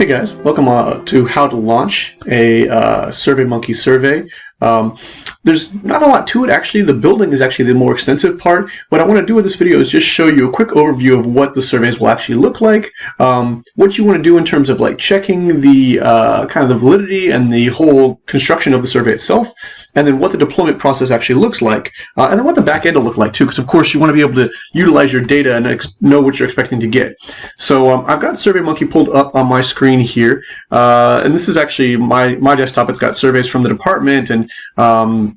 Hey guys, welcome to how to launch a SurveyMonkey survey. There's not a lot to it actually. The building is actually the more extensive part. What I want to do with this video is just show you a quick overview of what the surveys will actually look like, what you want to do in terms of like checking the kind of the validity and the whole construction of the survey itself, and then what the deployment process actually looks like, and then what the back end will look like too, because of course you want to be able to utilize your data and know what you're expecting to get. So I've got SurveyMonkey pulled up on my screen here, and this is actually my desktop. It's got surveys from the department and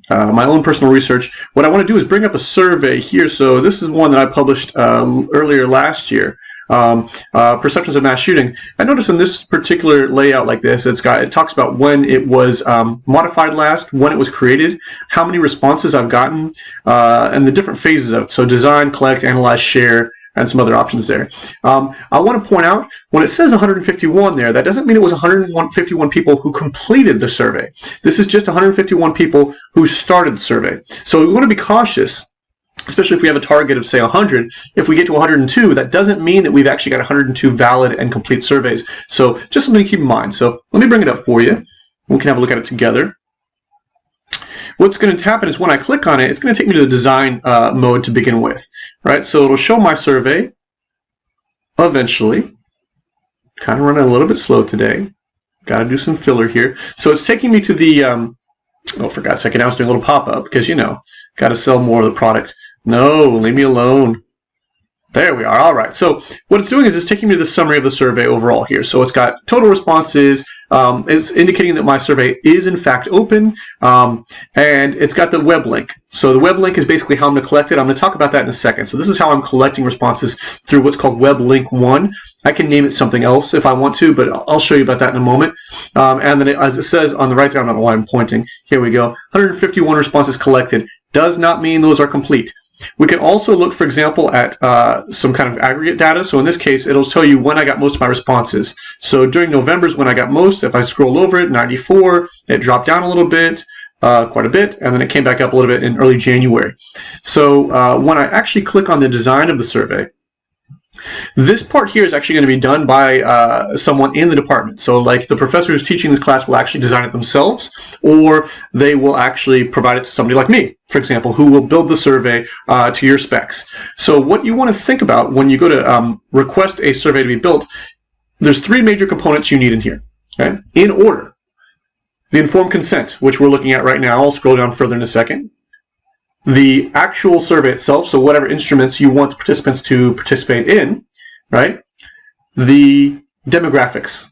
my own personal research. What I want to do is bring up a survey here. So this is one that I published earlier last year. Perceptions of mass shooting. I noticed in this particular layout like this, it talks about when it was modified last, when it was created, how many responses I've gotten, and the different phases of it. So design, collect, analyze, share, and some other options there. I want to point out, when it says 151 there, that doesn't mean it was 151 people who completed the survey. This is just 151 people who started the survey. So we want to be cautious, especially if we have a target of say 100. If we get to 102, that doesn't mean that we've actually got 102 valid and complete surveys. So just something to keep in mind. So let me bring it up for you. We can have a look at it together. What's going to happen is when I click on it, it's going to take me to the design mode to begin with, right? So it'll show my survey eventually. Kind of running a little bit slow today. Got to do some filler here. So it's taking me to the, oh, for God's sake, now it's doing a little pop-up because, you know, got to sell more of the product. No, leave me alone. There we are. All right. So what it's doing is it's taking me to the summary of the survey overall here. So it's got total responses. It's indicating that my survey is in fact open, and it's got the web link. So the web link is basically how I'm going to collect it. I'm going to talk about that in a second. So this is how I'm collecting responses through what's called web link 1. I can name it something else if I want to, but I'll show you about that in a moment. And then as it says on the right there, I don't know why I'm pointing. Here we go. 151 responses collected. Does not mean those are complete. We can also look, for example, at some kind of aggregate data. So in this case, it'll tell you when I got most of my responses. So during November is when I got most. If I scroll over it, 94, it dropped down a little bit, quite a bit, and then it came back up a little bit in early January. So when I actually click on the design of the survey, this part here is actually going to be done by someone in the department. So like the professor who's teaching this class will actually design it themselves, or they will actually provide it to somebody like me, for example, who will build the survey to your specs. So what you want to think about when you go to request a survey to be built, there's 3 major components you need in here, okay? In order. The informed consent, which we're looking at right now. I'll scroll down further in a second. The actual survey itself, so whatever instruments you want the participants to participate in, right? The demographics,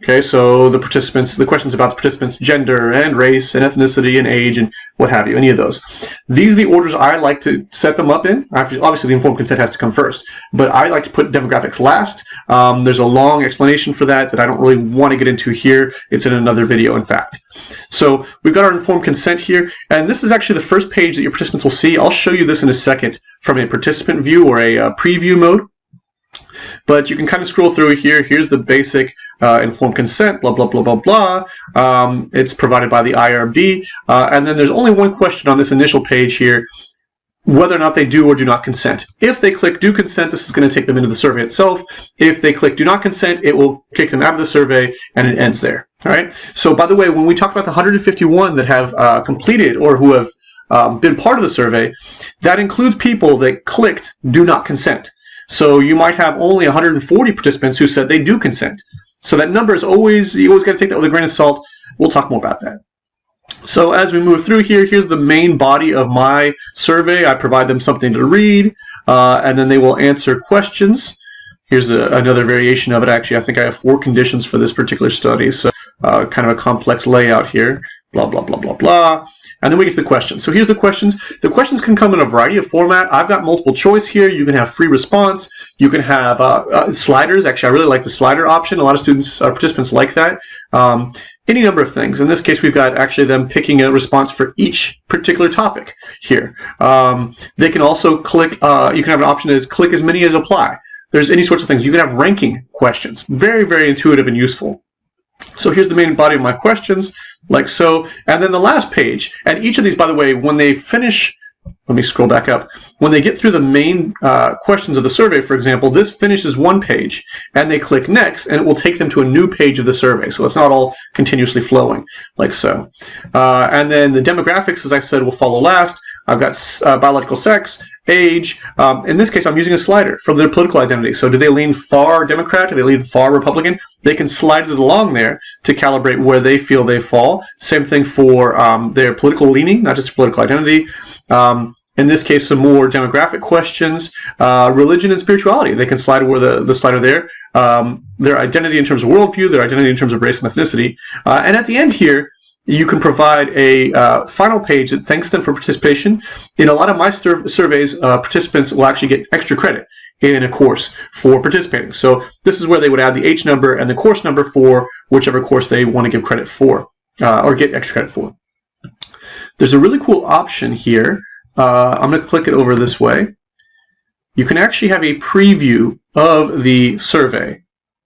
okay? So the participants, the questions about the participants' gender and race and ethnicity and age and what have you, any of those. These are the orders I like to set them up in. Obviously, the informed consent has to come first, but I like to put demographics last. There's a long explanation for that I don't really want to get into here. It's in another video, in fact. So we've got our informed consent here, and this is actually the first page that your participants will see. I'll show you this in a second from a participant view or a preview mode. But you can kind of scroll through here. Here's the basic informed consent, blah, blah, blah, blah, blah. It's provided by the IRB. And then there's only one question on this initial page here, whether or not they do or do not consent. If they click do consent, this is going to take them into the survey itself. If they click do not consent, it will kick them out of the survey and it ends there. All right. So by the way, when we talk about the 151 that have completed or who have been part of the survey, that includes people that clicked do not consent. So you might have only 140 participants who said they do consent. So that number is always, you always got to take that with a grain of salt. We'll talk more about that. So as we move through here, here's the main body of my survey. I provide them something to read, and then they will answer questions. Here's another variation of it. Actually, I think I have 4 conditions for this particular study. So kind of a complex layout here. Blah, blah, blah, blah, blah. And then we get to the questions. So here's the questions. The questions can come in a variety of format. I've got multiple choice here. You can have free response. You can have sliders. Actually, I really like the slider option. A lot of students, participants like that. Any number of things. In this case, we've got actually them picking a response for each particular topic here. They can also click, you can have an option that is click as many as apply. There's any sorts of things. You can have ranking questions. Very, very intuitive and useful. So here's the main body of my questions, like so. And then the last page, and each of these, by the way, when they finish let me scroll back up. When they get through the main questions of the survey, for example, this finishes one page, and they click next, and it will take them to a new page of the survey. So it's not all continuously flowing like so. And then the demographics, as I said, will follow last. I've got biological sex, age. In this case, I'm using a slider for their political identity. So do they lean far Democrat? Do they lean far Republican? They can slide it along there to calibrate where they feel they fall. Same thing for their political leaning, not just political identity. In this case, some more demographic questions, religion and spirituality. They can slide over the slider there. Their identity in terms of worldview, their identity in terms of race and ethnicity. And at the end here, you can provide a final page that thanks them for participation. In a lot of my surveys, participants will actually get extra credit in a course for participating. So this is where they would add the H number and the course number for whichever course they want to give credit for or get extra credit for. There's a really cool option here. I'm going to click it over this way. You can actually have a preview of the survey,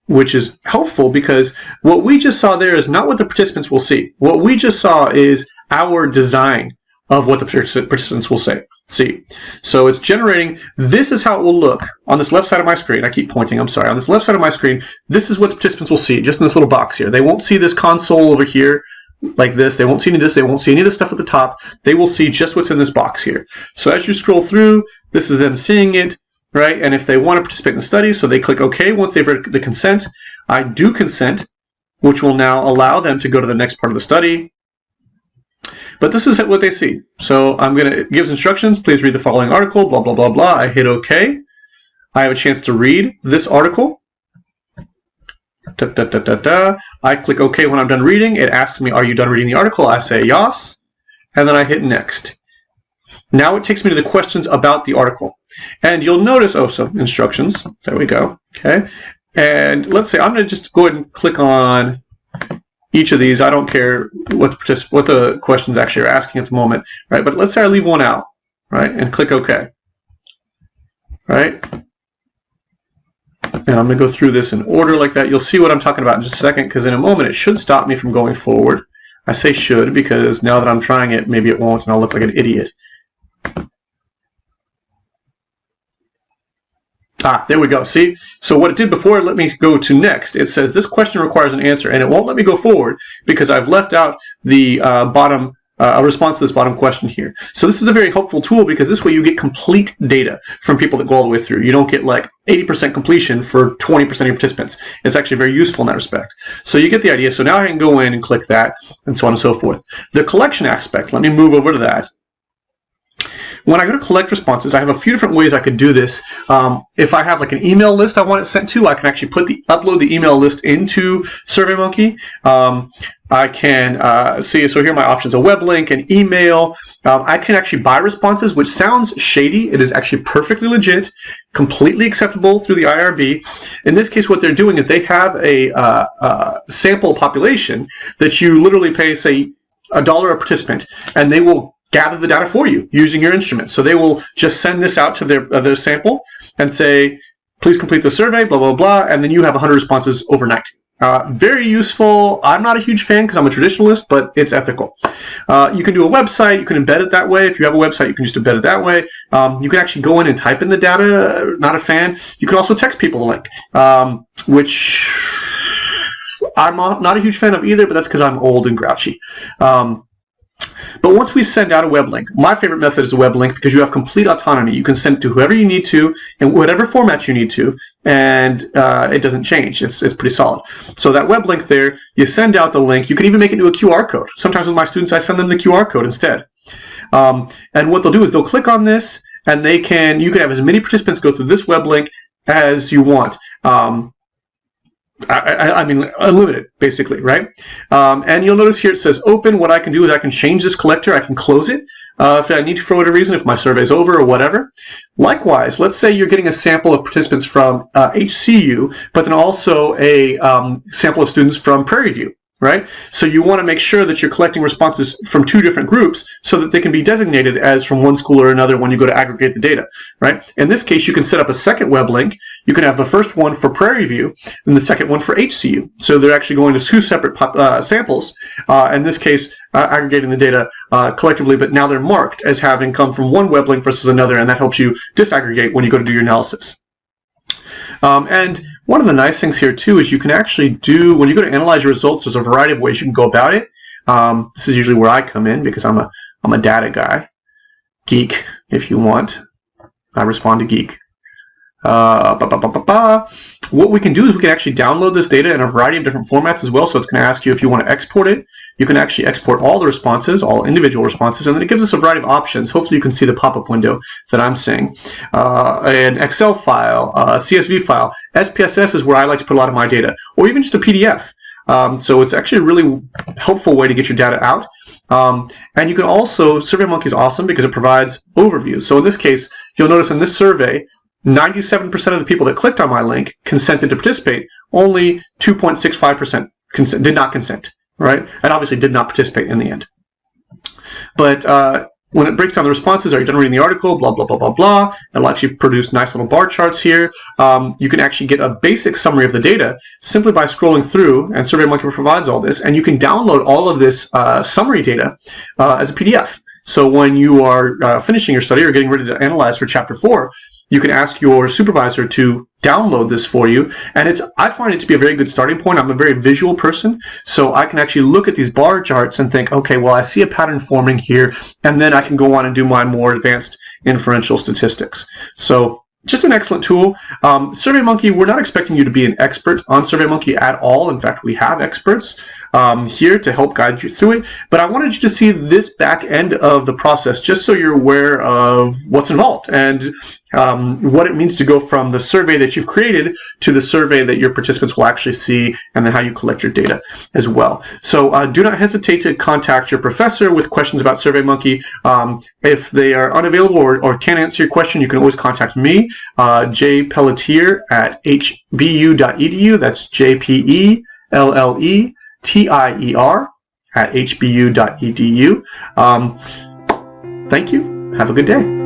which is helpful because what we just saw there is not what the participants will see. What we just saw is our design of what the participants will see. So it's generating, this is how it will look on this left side of my screen. I keep pointing, I'm sorry. On this left side of my screen, this is what the participants will see, just in this little box here. They won't see this console over here like this. They won't see any of this. They won't see any of the stuff at the top. They will see just what's in this box here. So as you scroll through, this is them seeing it. Right, and if they want to participate in the study, so they click OK once they've read the consent. I do consent, which will now allow them to go to the next part of the study. But this is what they see. So I'm going to give instructions. Please read the following article, blah, blah, blah, blah. I hit OK. I have a chance to read this article. I click OK when I'm done reading. It asks me, are you done reading the article? I say yes, and then I hit next. Now it takes me to the questions about the article. And you'll notice, so instructions. There we go. Okay. And let's say I'm going to just go ahead and click on each of these. I don't care what the questions actually are asking at the moment. Right. But let's say I leave one out. Right. And click OK. Right. And I'm going to go through this in order like that. You'll see what I'm talking about in just a second, because in a moment it should stop me from going forward. I say should because now that I'm trying it, maybe it won't, and I'll look like an idiot. There we go. See? So what it did before it let me go to next, it says this question requires an answer, and it won't let me go forward because I've left out the bottom a response to this bottom question here. So this is a very helpful tool because this way you get complete data from people that go all the way through. You don't get like 80% completion for 20% of your participants. It's actually very useful in that respect. So you get the idea. So now I can go in and click that and so on and so forth. The collection aspect, let me move over to that. When I go to collect responses, I have a few different ways I could do this. If I have like an email list I want it sent to, I can actually upload the email list into SurveyMonkey. I can see, so here are my options, a web link, an email. I can actually buy responses, which sounds shady. It is actually perfectly legit, completely acceptable through the IRB. In this case, what they're doing is they have a sample population that you literally pay, say, $1 a participant, and they will gather the data for you using your instrument. So they will just send this out to their sample and say, please complete the survey, blah, blah, blah, and then you have 100 responses overnight. Very useful. I'm not a huge fan because I'm a traditionalist, but it's ethical. You can do a website. You can embed it that way. If you have a website, you can just embed it that way. You can actually go in and type in the data. Not a fan. You can also text people the link, which I'm not a huge fan of either, but that's because I'm old and grouchy. But once we send out a web link, my favorite method is a web link because you have complete autonomy. You can send it to whoever you need to in whatever format you need to, and it doesn't change. It's pretty solid. So that web link there, you send out the link. You can even make it into a QR code. Sometimes with my students, I send them the QR code instead. And what they'll do is they'll click on this, and you can have as many participants go through this web link as you want. I mean, unlimited, basically, right? And you'll notice here it says open. What I can do is I can change this collector. I can close it if I need to for whatever reason, if my survey's over or whatever. Likewise, let's say you're getting a sample of participants from HCU, but then also a sample of students from Prairie View. right? So you want to make sure that you're collecting responses from two different groups so that they can be designated as from one school or another when you go to aggregate the data, right? In this case, you can set up a second web link. You can have the first one for Prairie View and the second one for HCU. So they're actually going to two separate samples, in this case, aggregating the data collectively, but now they're marked as having come from one web link versus another, and that helps you disaggregate when you go to do your analysis. And one of the nice things here too is you can actually do, when you go to analyze your results, there's a variety of ways you can go about it. This is usually where I come in because I'm a data guy. Geek, if you want. I respond to geek. What we can do is we can actually download this data in a variety of different formats as well. So it's going to ask you if you want to export it. You can actually export all the responses, all individual responses, and then it gives us a variety of options. Hopefully you can see the pop-up window that I'm seeing. An Excel file, a CSV file. SPSS is where I like to put a lot of my data, or even just a PDF. So it's actually a really helpful way to get your data out. And you can also, SurveyMonkey is awesome because it provides overviews. So in this case, you'll notice in this survey, 97% of the people that clicked on my link consented to participate. Only 2.65% did not consent, right? And obviously did not participate in the end. But when it breaks down the responses, are you done reading the article, blah, blah, blah, blah, blah. It'll actually produce nice little bar charts here. You can actually get a basic summary of the data simply by scrolling through, and SurveyMonkey provides all this. And you can download all of this summary data as a PDF. So when you are finishing your study or getting ready to analyze for Chapter 4, you can ask your supervisor to download this for you, and I find it to be a very good starting point. I'm a very visual person, so I can actually look at these bar charts and think, okay, well, I see a pattern forming here, and then I can go on and do my more advanced inferential statistics. So just an excellent tool. SurveyMonkey, we're not expecting you to be an expert on SurveyMonkey at all. In fact, we have experts here to help guide you through it. But I wanted you to see this back end of the process just so you're aware of what's involved and what it means to go from the survey that you've created to the survey that your participants will actually see, and then how you collect your data as well. So do not hesitate to contact your professor with questions about SurveyMonkey. If they are unavailable or can't answer your question, you can always contact me, J Pelletier at hbu.edu. That's JPELLETIER at hbu.edu. Thank you. Have a good day.